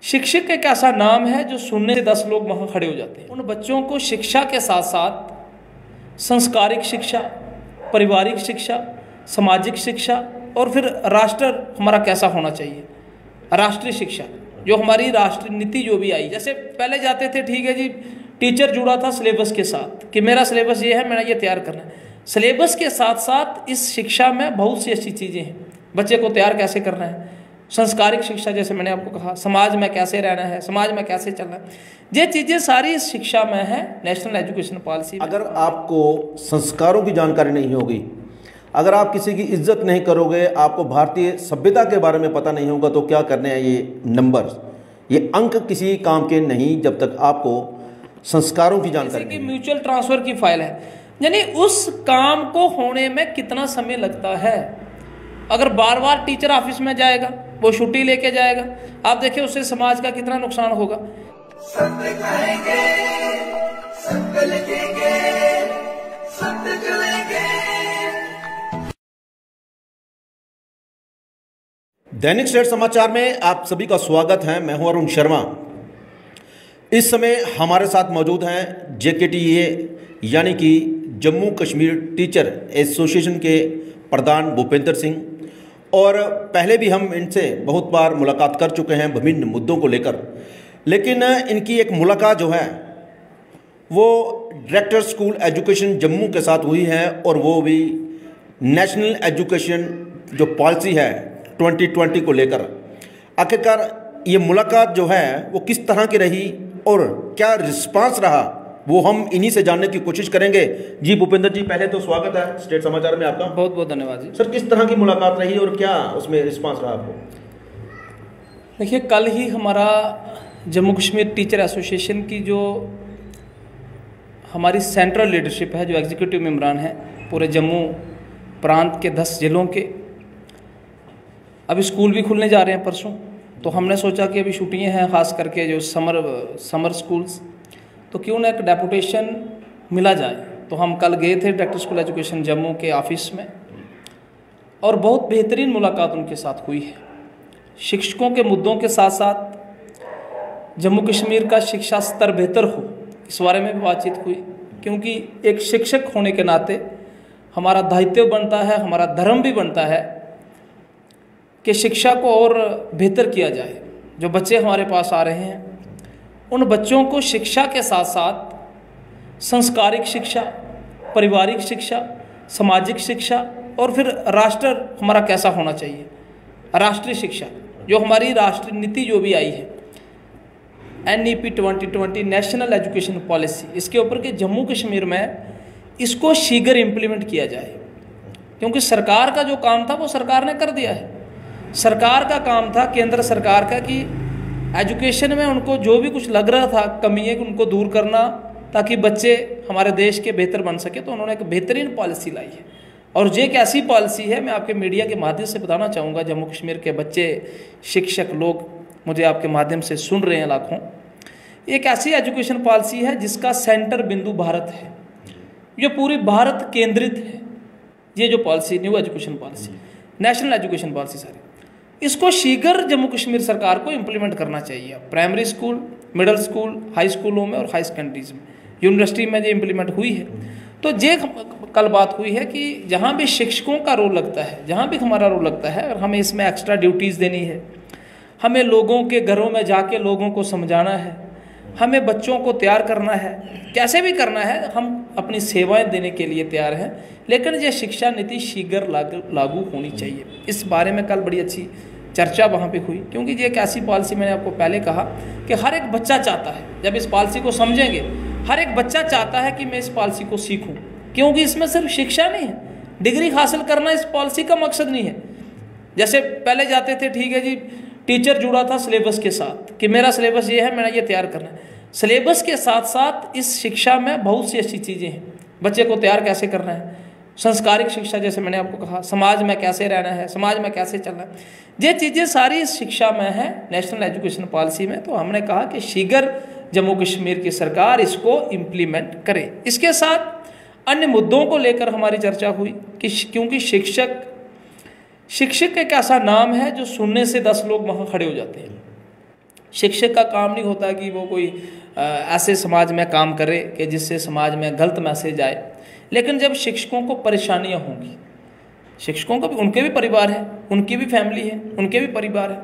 शिक्षक एक ऐसा नाम है जो सुनने से 10 लोग वहाँ खड़े हो जाते हैं। उन बच्चों को शिक्षा के साथ साथ संस्कारिक शिक्षा, पारिवारिक शिक्षा, सामाजिक शिक्षा और फिर राष्ट्र हमारा कैसा होना चाहिए, राष्ट्रीय शिक्षा, जो हमारी राष्ट्रीय नीति जो भी आई। जैसे पहले जाते थे, ठीक है जी, टीचर जुड़ा था सिलेबस के साथ कि मेरा सिलेबस ये है, मैंने ये तैयार करना है। सिलेबस के साथ साथ इस शिक्षा में बहुत सी अच्छी चीज़ें हैं। बच्चे को तैयार कैसे करना है, संस्कारिक शिक्षा, जैसे मैंने आपको कहा, समाज में कैसे रहना है, समाज में कैसे चलना है, ये चीज़ें सारी इस शिक्षा में है, नेशनल एजुकेशन पॉलिसी। अगर आपको संस्कारों की जानकारी नहीं होगी, अगर आप किसी की इज्जत नहीं करोगे, आपको भारतीय सभ्यता के बारे में पता नहीं होगा, तो क्या करने हैं ये नंबर, ये अंक किसी काम के नहीं जब तक आपको संस्कारों की जानकारी नहीं। म्यूचुअल ट्रांसफर की फाइल है, यानी उस काम को होने में कितना समय लगता है। अगर बार बार टीचर ऑफिस में जाएगा, वो छुट्टी लेके जाएगा, आप देखिए उससे समाज का कितना नुकसान होगा। सत्य कहेंगे, सत्य लिखेंगे, सत्य चलेंगे। दैनिक स्टेट समाचार में आप सभी का स्वागत है। मैं हूं अरुण शर्मा। इस समय हमारे साथ मौजूद हैं JKTA यानी कि जम्मू कश्मीर टीचर एसोसिएशन के प्रधान भूपेंद्र सिंह, और पहले भी हम इनसे बहुत बार मुलाकात कर चुके हैं विभिन्न मुद्दों को लेकर, लेकिन इनकी एक मुलाकात जो है वो डायरेक्टर स्कूल एजुकेशन जम्मू के साथ हुई है, और वो भी नेशनल एजुकेशन जो पॉलिसी है 2020 को लेकर। आखिरकार ये मुलाकात जो है वो किस तरह की रही और क्या रिस्पांस रहा, वो हम इन्हीं से जानने की कोशिश करेंगे। जी भूपेंद्र जी, पहले तो स्वागत है स्टेट समाचार में आपका। बहुत बहुत धन्यवाद जी। सर, किस तरह की मुलाकात रही और क्या उसमें रिस्पांस रहा आपको? देखिए, कल ही हमारा जम्मू कश्मीर टीचर एसोसिएशन की जो हमारी सेंट्रल लीडरशिप है, जो एग्जीक्यूटिव मेंबरान है पूरे जम्मू प्रांत के 10 जिलों के, अभी स्कूल भी खुलने जा रहे हैं परसों, तो हमने सोचा कि अभी छुट्टियां हैं, ख़ास करके जो समर स्कूल्स, तो क्यों ना एक डेपुटेशन मिला जाए। तो हम कल गए थे डायरेक्टर स्कूल एजुकेशन जम्मू के ऑफिस में, और बहुत बेहतरीन मुलाकात उनके साथ हुई है। शिक्षकों के मुद्दों के साथ साथ जम्मू कश्मीर का शिक्षा स्तर बेहतर हो, इस बारे में भी बातचीत हुई, क्योंकि एक शिक्षक होने के नाते हमारा दायित्व बनता है, हमारा धर्म भी बनता है कि शिक्षा को और बेहतर किया जाए। जो बच्चे हमारे पास आ रहे हैं, उन बच्चों को शिक्षा के साथ साथ संस्कारिक शिक्षा, पारिवारिक शिक्षा, सामाजिक शिक्षा और फिर राष्ट्र हमारा कैसा होना चाहिए, राष्ट्रीय शिक्षा, जो हमारी राष्ट्रीय नीति जो भी आई है NEP 2020 नेशनल एजुकेशन पॉलिसी, इसके ऊपर कि जम्मू कश्मीर में इसको शीघ्र इम्प्लीमेंट किया जाए। क्योंकि सरकार का जो काम था वो सरकार ने कर दिया है। सरकार का काम था, केंद्र सरकार का, कि एजुकेशन में उनको जो भी कुछ लग रहा था कमियाँ, उनको दूर करना, ताकि बच्चे हमारे देश के बेहतर बन सके। तो उन्होंने एक बेहतरीन पॉलिसी लाई है, और ये एक ऐसी पॉलिसी है, मैं आपके मीडिया के माध्यम से बताना चाहूँगा, जम्मू कश्मीर के बच्चे, शिक्षक लोग मुझे आपके माध्यम से सुन रहे हैं लाखों, एक ऐसी एजुकेशन पॉलिसी है जिसका सेंटर बिंदु भारत है, जो पूरी भारत केंद्रित है। ये जो policy, new education policy, national education policy, सारी इसको शीघ्र जम्मू कश्मीर सरकार को इम्प्लीमेंट करना चाहिए। Primary school, middle school, high स्कूलों में और हाई सेकेंडरीज में, यूनिवर्सिटी में ये इम्प्लीमेंट हुई है। तो ये कल बात हुई है कि जहाँ भी शिक्षकों का रोल लगता है, जहाँ भी हमारा रोल लगता है, और हमें इसमें एक्स्ट्रा ड्यूटीज़ देनी है, हमें लोगों के घरों में जाके लोगों को समझाना है, हमें बच्चों को तैयार करना है, कैसे भी करना है, हम अपनी सेवाएं देने के लिए तैयार हैं, लेकिन ये शिक्षा नीति शीघ्र लागू होनी चाहिए। इस बारे में कल बड़ी अच्छी चर्चा वहाँ पे हुई, क्योंकि ये एक ऐसी पॉलिसी, मैंने आपको पहले कहा कि हर एक बच्चा चाहता है, जब इस पॉलिसी को समझेंगे, हर एक बच्चा चाहता है कि मैं इस पॉलिसी को सीखूँ, क्योंकि इसमें सिर्फ शिक्षा नहीं है, डिग्री हासिल करना इस पॉलिसी का मकसद नहीं है। जैसे पहले जाते थे, ठीक है जी, टीचर जुड़ा था सिलेबस के साथ कि मेरा सिलेबस ये है, मैंने ये तैयार करना है। सिलेबस के साथ साथ इस शिक्षा में बहुत सी अच्छी चीज़ें हैं। बच्चे को तैयार कैसे करना है, संस्कारिक शिक्षा, जैसे मैंने आपको कहा, समाज में कैसे रहना है, समाज में कैसे चलना है, ये चीज़ें सारी इस शिक्षा में है, नेशनल एजुकेशन पॉलिसी में। तो हमने कहा कि शीघ्र जम्मू कश्मीर की सरकार इसको इम्प्लीमेंट करे। इसके साथ अन्य मुद्दों को लेकर हमारी चर्चा हुई कि क्योंकि शिक्षक एक ऐसा नाम है जो सुनने से 10 लोग वहाँ खड़े हो जाते हैं। शिक्षक का काम नहीं होता कि वो कोई ऐसे समाज में काम करे कि जिससे समाज में गलत मैसेज आए। लेकिन जब शिक्षकों को परेशानियां होंगी, शिक्षकों का भी, उनके भी परिवार है, उनकी भी फैमिली है, उनके भी परिवार है,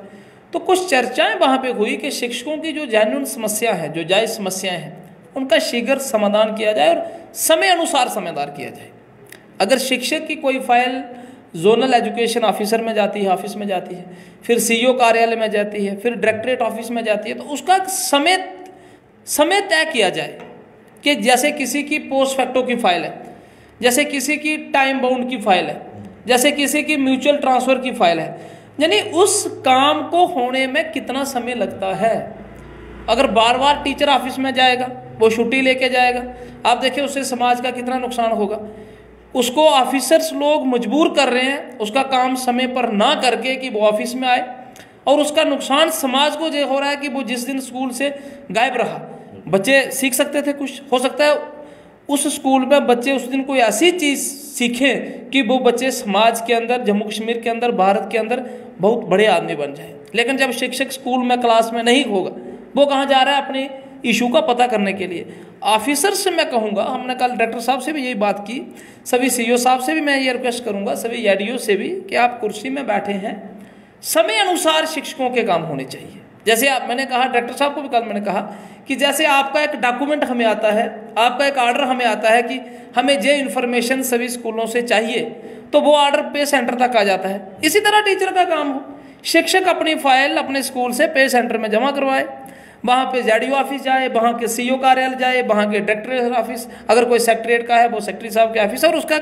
तो कुछ चर्चाएं वहाँ पे हुई कि शिक्षकों की जो जेन्युइन समस्या है, जो जायज़ समस्याएं हैं, उनका शीघ्र समाधान किया जाए और समय अनुसार समाधान किया जाए। अगर शिक्षक की कोई फाइल जोनल एजुकेशन ऑफिसर में जाती है, ऑफिस में जाती है, फिर सीईओ कार्यालय में जाती है, फिर डायरेक्टरेट ऑफिस में जाती है, तो उसका समय तय किया जाए कि जैसे किसी की पोस्ट फैक्टो की फाइल है, जैसे किसी की टाइम बाउंड की फाइल है, जैसे किसी की म्यूचुअल ट्रांसफ़र की फाइल है, यानी उस काम को होने में कितना समय लगता है। अगर बार बार टीचर ऑफिस में जाएगा, वो छुट्टी लेके जाएगा, आप देखिए उससे समाज का कितना नुकसान होगा। उसको ऑफिसर्स लोग मजबूर कर रहे हैं उसका काम समय पर ना करके कि वो ऑफिस में आए, और उसका नुकसान समाज को ये हो रहा है कि वो जिस दिन स्कूल से गायब रहा, बच्चे सीख सकते थे कुछ, हो सकता है उस स्कूल में बच्चे उस दिन कोई ऐसी चीज़ सीखें कि वो बच्चे समाज के अंदर, जम्मू कश्मीर के अंदर, भारत के अंदर बहुत बड़े आदमी बन जाए। लेकिन जब शिक्षक स्कूल में, क्लास में नहीं होगा, वो कहाँ जा रहा है अपने इशू का पता करने के लिए। ऑफिसर से मैं कहूँगा, हमने कल डायरेक्टर साहब से भी यही बात की, सभी सीईओ साहब से भी मैं ये रिक्वेस्ट करूँगा, सभी एडीओ से भी, कि आप कुर्सी में बैठे हैं, समय अनुसार शिक्षकों के काम होने चाहिए। जैसे मैंने कहा, डायरेक्टर साहब को भी कल मैंने कहा कि जैसे आपका एक डॉक्यूमेंट हमें आता है, आपका एक ऑर्डर हमें आता है कि हमें ये इन्फॉर्मेशन सभी स्कूलों से चाहिए, तो वो ऑर्डर पे सेंटर तक आ जाता है। इसी तरह टीचर का काम हो, शिक्षक अपनी फाइल अपने स्कूल से पे सेंटर में जमा करवाए, वहाँ पे जेडीओ ऑफिस जाए, वहाँ के सीईओ कार्यालय जाए, वहाँ के डायरेक्टर ऑफिस, अगर कोई सेक्रेटरीट का है वो सेक्रेटरी साहब के ऑफिस, और उसका,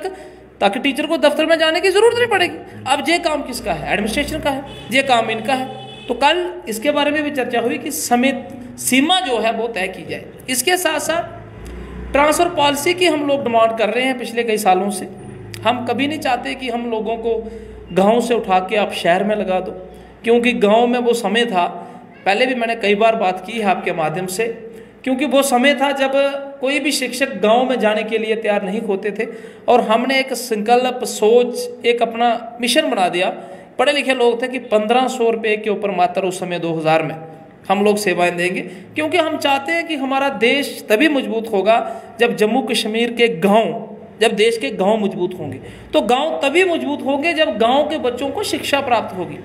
ताकि टीचर को दफ्तर में जाने की जरूरत नहीं पड़ेगी। अब ये काम किसका है? एडमिनिस्ट्रेशन का है, ये काम इनका है। तो कल इसके बारे में भी चर्चा हुई कि समय सीमा जो है वो तय की जाए। इसके साथ साथ ट्रांसफ़र पॉलिसी की हम लोग डिमांड कर रहे हैं पिछले कई सालों से। हम कभी नहीं चाहते कि हम लोगों को गांव से उठा के आप शहर में लगा दो, क्योंकि गांव में वो समय था, पहले भी मैंने कई बार बात की है आपके माध्यम से, क्योंकि वो समय था जब कोई भी शिक्षक गांव में जाने के लिए तैयार नहीं होते थे, और हमने एक संकल्प, सोच, एक अपना मिशन बना दिया। पढ़े लिखे लोग थे कि 1500 रुपये के ऊपर मात्र उस समय 2000 में हम लोग सेवाएं देंगे, क्योंकि हम चाहते हैं कि हमारा देश तभी मजबूत होगा जब जम्मू कश्मीर के गांव, जब देश के गांव मजबूत होंगे। तो गांव तभी मजबूत होंगे जब गांव के बच्चों को शिक्षा प्राप्त होगी।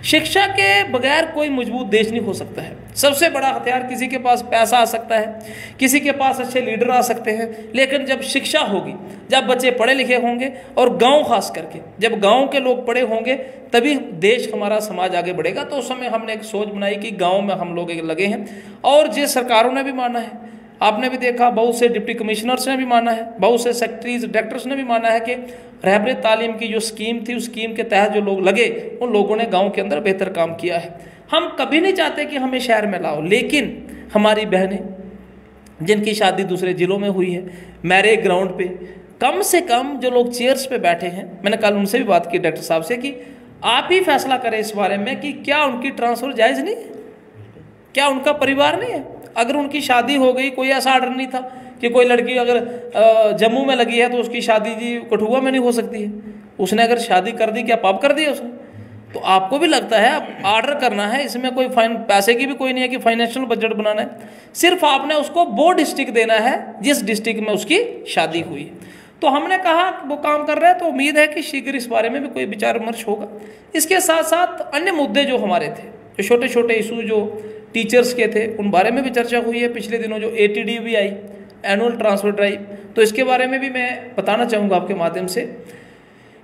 शिक्षा के बगैर कोई मजबूत देश नहीं हो सकता है। सबसे बड़ा हथियार, किसी के पास पैसा आ सकता है, किसी के पास अच्छे लीडर आ सकते हैं, लेकिन जब शिक्षा होगी, जब बच्चे पढ़े लिखे होंगे, और गांव खास करके जब गांव के लोग पढ़े होंगे, तभी देश, हमारा समाज आगे बढ़ेगा। तो उस समय हमने एक सोच बनाई कि गाँव में हम लोग लगे हैं, और ये सरकारों ने भी माना है। आपने भी देखा, बहुत से डिप्टी कमिश्नर्स ने भी माना है, बहुत से सेक्रेटरीज, डायरेक्टर्स ने भी माना है कि रहबरे तालीम की जो स्कीम थी, उस स्कीम के तहत जो लोग लगे, उन लोगों ने गांव के अंदर बेहतर काम किया है। हम कभी नहीं चाहते कि हमें शहर में लाओ, लेकिन हमारी बहनें जिनकी शादी दूसरे ज़िलों में हुई है, मैरिज ग्राउंड पे कम से कम जो लोग चेयर्स पे बैठे हैं, मैंने कल उनसे भी बात की डायरेक्टर साहब से, कि आप ही फैसला करें इस बारे में कि क्या उनकी ट्रांसफ़र जायज़ नहीं है, क्या उनका परिवार नहीं है। अगर उनकी शादी हो गई, कोई ऐसा ऑर्डर नहीं था कि कोई लड़की अगर जम्मू में लगी है तो उसकी शादी जी कठुआ में नहीं हो सकती है। उसने अगर शादी कर दी, क्या पाप कर दिया उसने? तो आपको भी लगता है आप ऑर्डर करना है, इसमें कोई पैसे की भी कोई नहीं है कि फाइनेंशियल बजट बनाना है, सिर्फ आपने उसको वो डिस्ट्रिक्ट देना है जिस डिस्ट्रिक्ट में उसकी शादी हुई है। तो हमने कहा वो काम कर रहे हैं, तो उम्मीद है कि शीघ्र इस बारे में भी कोई विचार विमर्श होगा। इसके साथ साथ अन्य मुद्दे जो हमारे थे, जो छोटे छोटे इशू जो टीचर्स के थे, उन बारे में भी चर्चा हुई है। पिछले दिनों जो ATD भी आई, एनुअल ट्रांसफ़र ड्राइव, तो इसके बारे में भी मैं बताना चाहूँगा आपके माध्यम से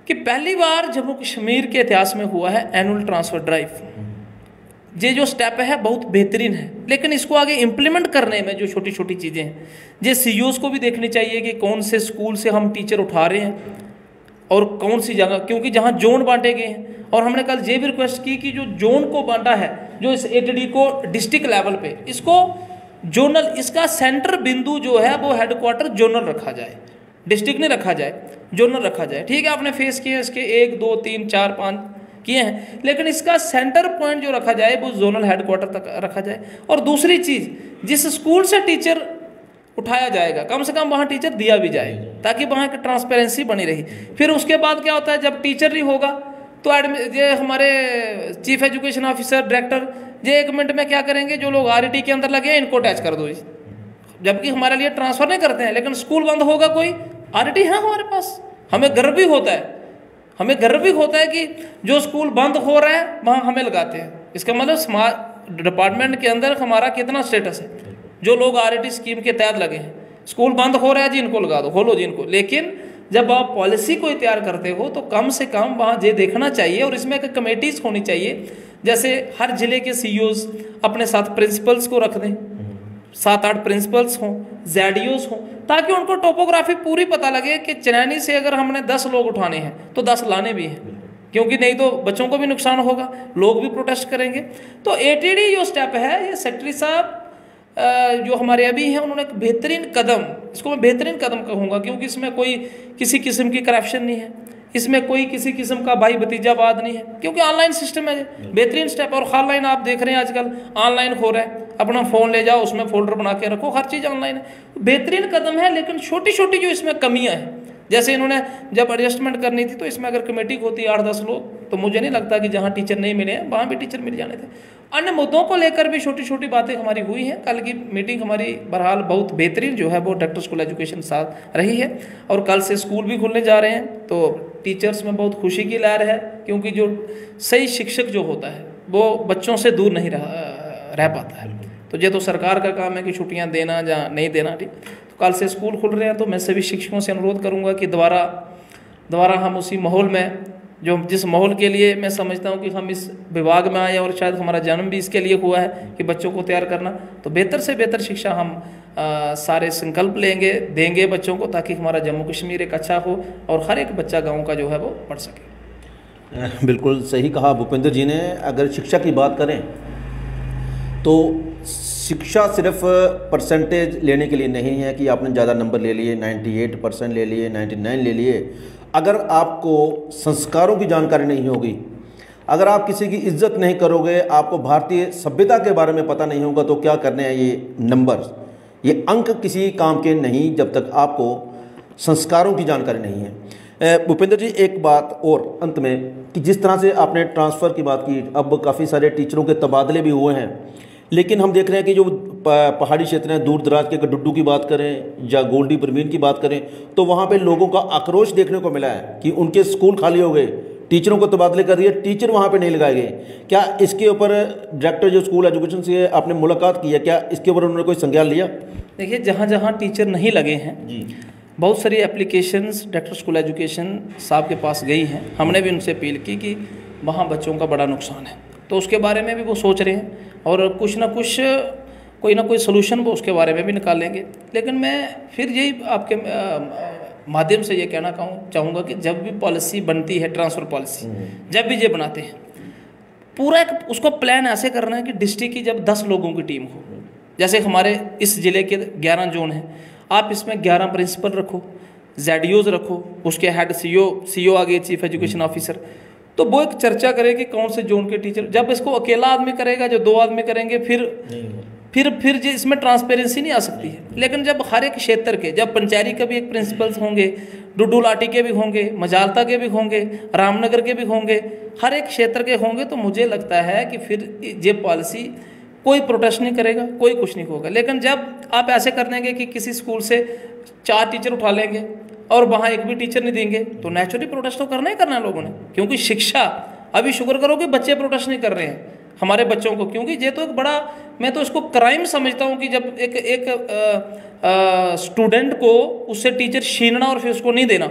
कि पहली बार जम्मू कश्मीर के इतिहास में हुआ है एनुअल ट्रांसफ़र ड्राइव। ये जो स्टेप है बहुत बेहतरीन है, लेकिन इसको आगे इम्प्लीमेंट करने में जो छोटी छोटी चीज़ें हैं, ये CEOs को भी देखनी चाहिए कि कौन से स्कूल से हम टीचर उठा रहे हैं और कौन सी जगह, क्योंकि जहाँ जोन बांटे गए हैं। और हमने कल ये भी रिक्वेस्ट की कि जो जोन को बांटा है, जो इस ATD को डिस्ट्रिक्ट लेवल पे, इसको जोनल, इसका सेंटर बिंदु जो है वो हेडक्वार्टर जोनल रखा जाए, डिस्ट्रिक्ट नहीं रखा जाए, जोनल रखा जाए। ठीक है, आपने फेस किए इसके 1 2 3 4 5 किए हैं, लेकिन इसका सेंटर पॉइंट जो रखा जाए वो जोनल हेडक्वार्टर तक रखा जाए। और दूसरी चीज़, जिस स्कूल से टीचर उठाया जाएगा, कम से कम वहाँ टीचर दिया भी जाए, ताकि वहाँ की ट्रांसपेरेंसी बनी रही। फिर उसके बाद क्या होता है, जब टीचर नहीं होगा तो ये हमारे चीफ एजुकेशन ऑफिसर, डायरेक्टर, ये 1 मिनट में क्या करेंगे, जो लोग RET के अंदर लगे हैं इनको अटैच कर दो, जबकि हमारे लिए ट्रांसफ़र नहीं करते हैं। लेकिन स्कूल बंद होगा, कोई RET है हमारे पास, हमें गर्व भी होता है, हमें गर्व भी होता है कि जो स्कूल बंद हो रहा है वहाँ हमें लगाते हैं। इसका मतलब स्मार्ट डिपार्टमेंट के अंदर हमारा कितना स्टेटस है। जो लोग RET स्कीम के तहत लगे हैं, स्कूल बंद हो रहा है जी इनको लगा दो, खोलो जी इनको। लेकिन जब आप पॉलिसी को तैयार करते हो तो कम से कम वहाँ ये देखना चाहिए, और इसमें एक कमेटीज होनी चाहिए, जैसे हर जिले के CEOs अपने साथ प्रिंसिपल्स को रख दें, 7-8 प्रिंसिपल्स हों, ZDOs हों, ताकि उनको टोपोग्राफी पूरी पता लगे कि चनैनी से अगर हमने 10 लोग उठाने हैं तो 10 लाने भी हैं, क्योंकि नहीं तो बच्चों को भी नुकसान होगा, लोग भी प्रोटेस्ट करेंगे। तो ATD जो स्टेप है, ये सेक्रेटरी साहब जो हमारे अभी हैं उन्होंने एक बेहतरीन कदम, इसको मैं बेहतरीन कदम कहूँगा, क्योंकि इसमें कोई किसी किस्म की करप्शन नहीं है, इसमें कोई किसी किस्म का भाई भतीजावाद नहीं है, क्योंकि ऑनलाइन सिस्टम है। बेहतरीन स्टेप। और ऑनलाइन आप देख रहे हैं आजकल ऑनलाइन हो रहा है, अपना फ़ोन ले जाओ, उसमें फोल्डर बना के रखो, हर चीज़ ऑनलाइन है। बेहतरीन कदम है। लेकिन छोटी छोटी जो इसमें कमियाँ हैं, जैसे इन्होंने जब एडजस्टमेंट करनी थी तो इसमें अगर कमेटी होती 8-10 लोग, तो मुझे नहीं लगता कि जहाँ टीचर नहीं मिले हैं वहाँ भी टीचर मिल जाने थे। अन्य मुद्दों को लेकर भी छोटी छोटी बातें हमारी हुई हैं। कल की मीटिंग हमारी बहरहाल बहुत बेहतरीन जो है वो डायरेक्टर स्कूल एजुकेशन साथ रही है, और कल से स्कूल भी खुलने जा रहे हैं, तो टीचर्स में बहुत खुशी की लहर है, क्योंकि जो सही शिक्षक जो होता है वो बच्चों से दूर नहीं रह पाता है। तो ये तो सरकार का काम है कि छुट्टियाँ देना या नहीं देना, ठीक। तो कल से स्कूल खुल रहे हैं, तो मैं सभी शिक्षकों से अनुरोध करूँगा कि दोबारा हम उसी माहौल में, जो जिस माहौल के लिए मैं समझता हूँ कि हम इस विभाग में आए, और शायद हमारा जन्म भी इसके लिए हुआ है कि बच्चों को तैयार करना, तो बेहतर से बेहतर शिक्षा हम सारे संकल्प देंगे बच्चों को, ताकि हमारा जम्मू कश्मीर एक अच्छा हो और हर एक बच्चा गाँव का जो है वो पढ़ सके। बिल्कुल सही कहा भूपेंद्र जी ने। अगर शिक्षा की बात करें तो शिक्षा सिर्फ परसेंटेज लेने के लिए नहीं है कि आपने ज़्यादा नंबर ले लिए, 98% ले लिए, 99 ले लिए। अगर आपको संस्कारों की जानकारी नहीं होगी, अगर आप किसी की इज्जत नहीं करोगे, आपको भारतीय सभ्यता के बारे में पता नहीं होगा, तो क्या करने हैं ये नंबर, ये अंक किसी काम के नहीं जब तक आपको संस्कारों की जानकारी नहीं है। भूपेंद्र जी, एक बात और अंत में, कि जिस तरह से आपने ट्रांसफ़र की बात की, अब काफ़ी सारे टीचरों के तबादले भी हुए हैं, लेकिन हम देख रहे हैं कि जो पहाड़ी क्षेत्र हैं, दूर दराज के, अगर डुड्डू की बात करें या गोल्डी परवीन की बात करें, तो वहाँ पे लोगों का आक्रोश देखने को मिला है कि उनके स्कूल खाली हो गए, टीचरों को तबादले कर दिए, टीचर वहाँ पे नहीं लगाए गए। क्या इसके ऊपर डायरेक्टर जो स्कूल एजुकेशन से आपने मुलाकात की है, क्या इसके ऊपर उन्होंने कोई संज्ञान लिया? देखिए, जहाँ जहाँ टीचर नहीं लगे हैं जी, बहुत सारी एप्लीकेशंस डायरेक्टर स्कूल एजुकेशन साहब के पास गई हैं। हमने भी उनसे अपील की कि वहाँ बच्चों का बड़ा नुकसान है, तो उसके बारे में भी वो सोच रहे हैं, और कुछ ना कुछ कोई ना कोई सोल्यूशन वो उसके बारे में भी निकालेंगे। लेकिन मैं फिर यही आपके माध्यम से ये कहना चाहूँगा कि जब भी पॉलिसी बनती है, ट्रांसफ़र पॉलिसी जब भी ये बनाते हैं, पूरा एक उसको प्लान ऐसे करना है कि डिस्ट्रिक्ट की जब 10 लोगों की टीम हो, जैसे हमारे इस ज़िले के 11 जोन हैं, आप इसमें 11 प्रिंसिपल रखो, ZDOs रखो, उसके हेड CO आ गए, चीफ एजुकेशन ऑफिसर, तो वो एक चर्चा करे कि कौन से जोन के टीचर। जब इसको अकेला आदमी करेगा, जो 2 आदमी करेंगे, फिर जो इसमें ट्रांसपेरेंसी नहीं आ सकती है। लेकिन जब हर एक क्षेत्र के, जब पंचायती के भी एक प्रिंसिपल्स होंगे, डुडू लाटी के भी होंगे, मजालता के भी होंगे, रामनगर के भी होंगे, हर एक क्षेत्र के होंगे, तो मुझे लगता है कि फिर ये पॉलिसी कोई प्रोटेस्ट नहीं करेगा, कोई कुछ नहीं होगा। लेकिन जब आप ऐसे कर देंगे कि किसी स्कूल से 4 टीचर उठा लेंगे और वहाँ एक भी टीचर नहीं देंगे, तो नेचुरली प्रोटेस्ट तो करना ही करना है लोगों ने। क्योंकि शिक्षा, अभी शुक्र करो कि बच्चे प्रोटेस्ट नहीं कर रहे हैं हमारे बच्चों को, क्योंकि ये तो एक बड़ा, मैं तो इसको क्राइम समझता हूँ कि जब एक स्टूडेंट को उससे टीचर छीनना और फिर उसको नहीं देना।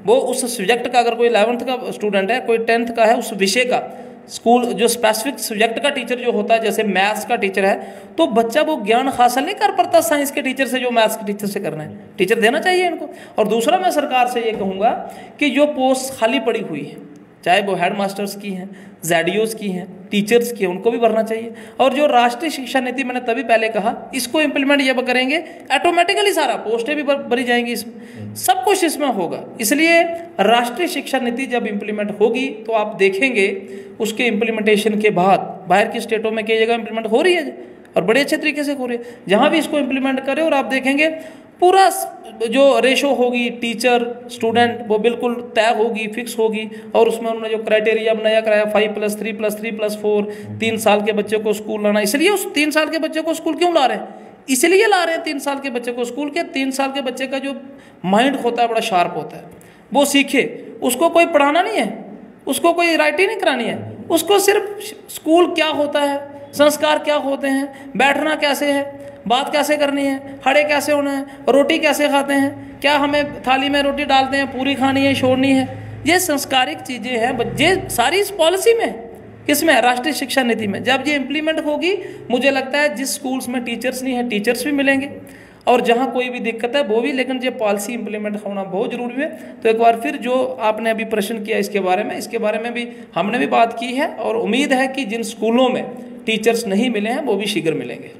वो उस सब्जेक्ट का, अगर कोई 11th का स्टूडेंट है, कोई 10th का है, उस विषय का स्कूल जो स्पेसिफिक सब्जेक्ट का टीचर जो होता है, जैसे मैथ्स का टीचर है, तो बच्चा वो ज्ञान हासिल नहीं कर पाता साइंस के टीचर से जो मैथ्स के टीचर से करना है। टीचर देना चाहिए इनको। और दूसरा, मैं सरकार से ये कहूँगा कि जो पोस्ट खाली पड़ी हुई है, चाहे वो हेड मास्टर्स की हैं, ZDOs की हैं, टीचर्स की हैं, उनको भी भरना चाहिए। और जो राष्ट्रीय शिक्षा नीति, मैंने तभी पहले कहा, इसको इम्प्लीमेंट जब करेंगे, ऑटोमेटिकली सारा पोस्टें भी भरी जाएंगी, इसमें सब कुछ इसमें होगा। इसलिए राष्ट्रीय शिक्षा नीति जब इम्प्लीमेंट होगी, तो आप देखेंगे उसके इम्प्लीमेंटेशन के बाद बाहर की स्टेटों में कई जगह इम्प्लीमेंट हो रही है और बड़े अच्छे तरीके से हो रही है। जहाँ भी इसको इम्प्लीमेंट करें, और आप देखेंगे पूरा जो रेशो होगी टीचर स्टूडेंट वो बिल्कुल तय होगी, फिक्स होगी। और उसमें उन्होंने जो क्राइटेरिया बनाया कराया 5+3+3+4, 3 साल के बच्चे को स्कूल लाना। इसलिए उस 3 साल के बच्चे को स्कूल क्यों ला रहे हैं? इसलिए ला रहे हैं 3 साल के बच्चे को स्कूल के 3 साल के बच्चे का जो माइंड होता है बड़ा शार्प होता है, वो सीखे। उसको कोई पढ़ाना नहीं है, उसको कोई राइटिंग नहीं करानी है, उसको सिर्फ स्कूल क्या होता है, संस्कार क्या होते हैं, बैठना कैसे है, बात कैसे करनी है, खड़े कैसे होना है, रोटी कैसे खाते हैं, क्या हमें थाली में रोटी डालते हैं पूरी खानी है छोड़नी है, ये संस्कारिक चीज़ें हैं। ये सारी इस पॉलिसी में, किसमें? राष्ट्रीय शिक्षा नीति में। जब ये इम्प्लीमेंट होगी, मुझे लगता है जिस स्कूल्स में टीचर्स नहीं है टीचर्स भी मिलेंगे, और जहाँ कोई भी दिक्कत है वो भी। लेकिन ये पॉलिसी इम्प्लीमेंट होना बहुत ज़रूरी है। तो एक बार फिर जो आपने अभी प्रश्न किया इसके बारे में भी हमने भी बात की है, और उम्मीद है कि जिन स्कूलों में टीचर्स नहीं मिले हैं वो भी शीघ्र मिलेंगे।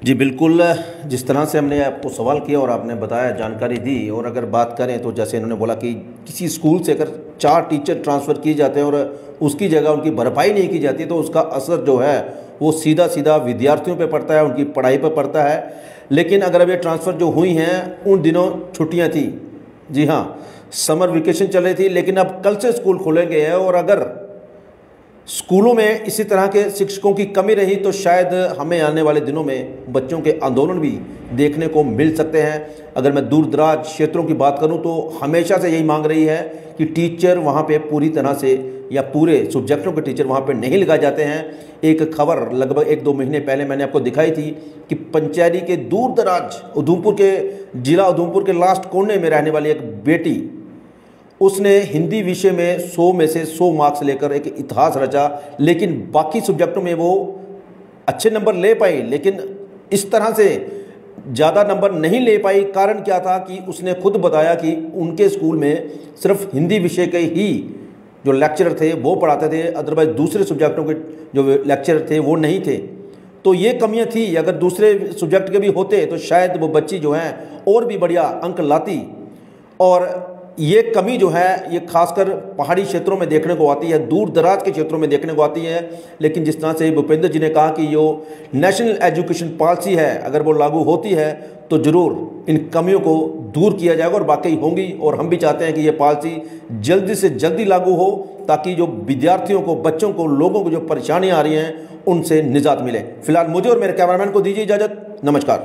जी बिल्कुल, जिस तरह से हमने आपको सवाल किया और आपने बताया, जानकारी दी, और अगर बात करें तो जैसे इन्होंने बोला कि किसी स्कूल से अगर 4 टीचर ट्रांसफ़र किए जाते हैं और उसकी जगह उनकी भरपाई नहीं की जाती, तो उसका असर जो है वो सीधा सीधा विद्यार्थियों पे पड़ता है, उनकी पढ़ाई पर पड़ता है। लेकिन अगर अब ये ट्रांसफ़र जो हुई हैं, उन दिनों छुट्टियाँ थी, जी हाँ, समर वेकेशन चल रही थी, लेकिन अब कल से स्कूल खोलेंगे हैं, और अगर स्कूलों में इसी तरह के शिक्षकों की कमी रही तो शायद हमें आने वाले दिनों में बच्चों के आंदोलन भी देखने को मिल सकते हैं। अगर मैं दूर दराज क्षेत्रों की बात करूं तो हमेशा से यही मांग रही है कि टीचर वहां पे पूरी तरह से या पूरे सब्जेक्टों के टीचर वहां पे नहीं लगाए जाते हैं। एक खबर लगभग 1-2 महीने पहले मैंने आपको दिखाई थी कि पंचैरी के दूर दराज उधमपुर के जिला उधमपुर के लास्ट कोने में रहने वाली एक बेटी, उसने हिंदी विषय में 100 में से 100 मार्क्स लेकर एक इतिहास रचा, लेकिन बाकी सब्जेक्टों में वो अच्छे नंबर ले पाई, लेकिन इस तरह से ज़्यादा नंबर नहीं ले पाई। कारण क्या था कि उसने खुद बताया कि उनके स्कूल में सिर्फ हिंदी विषय के ही जो लेक्चरर थे वो पढ़ाते थे, अदरवाइज दूसरे सब्जेक्टों के जो लेक्चरर थे वो नहीं थे। तो ये कमियां थी। अगर दूसरे सब्जेक्ट के भी होते तो शायद वो बच्ची जो हैं और भी बढ़िया अंक लाती। और ये कमी जो है ये खासकर पहाड़ी क्षेत्रों में देखने को आती है, दूर दराज के क्षेत्रों में देखने को आती है। लेकिन जिस तरह से भूपेंद्र जी ने कहा कि जो नेशनल एजुकेशन पॉलिसी है अगर वो लागू होती है तो ज़रूर इन कमियों को दूर किया जाएगा, और वाकई होंगी। और हम भी चाहते हैं कि ये पॉलिसी जल्दी से जल्दी लागू हो, ताकि जो विद्यार्थियों को, बच्चों को, लोगों को जो परेशानियाँ आ रही हैं उनसे निजात मिले। फिलहाल मुझे और मेरे कैमरामैन को दीजिए इजाज़त। नमस्कार।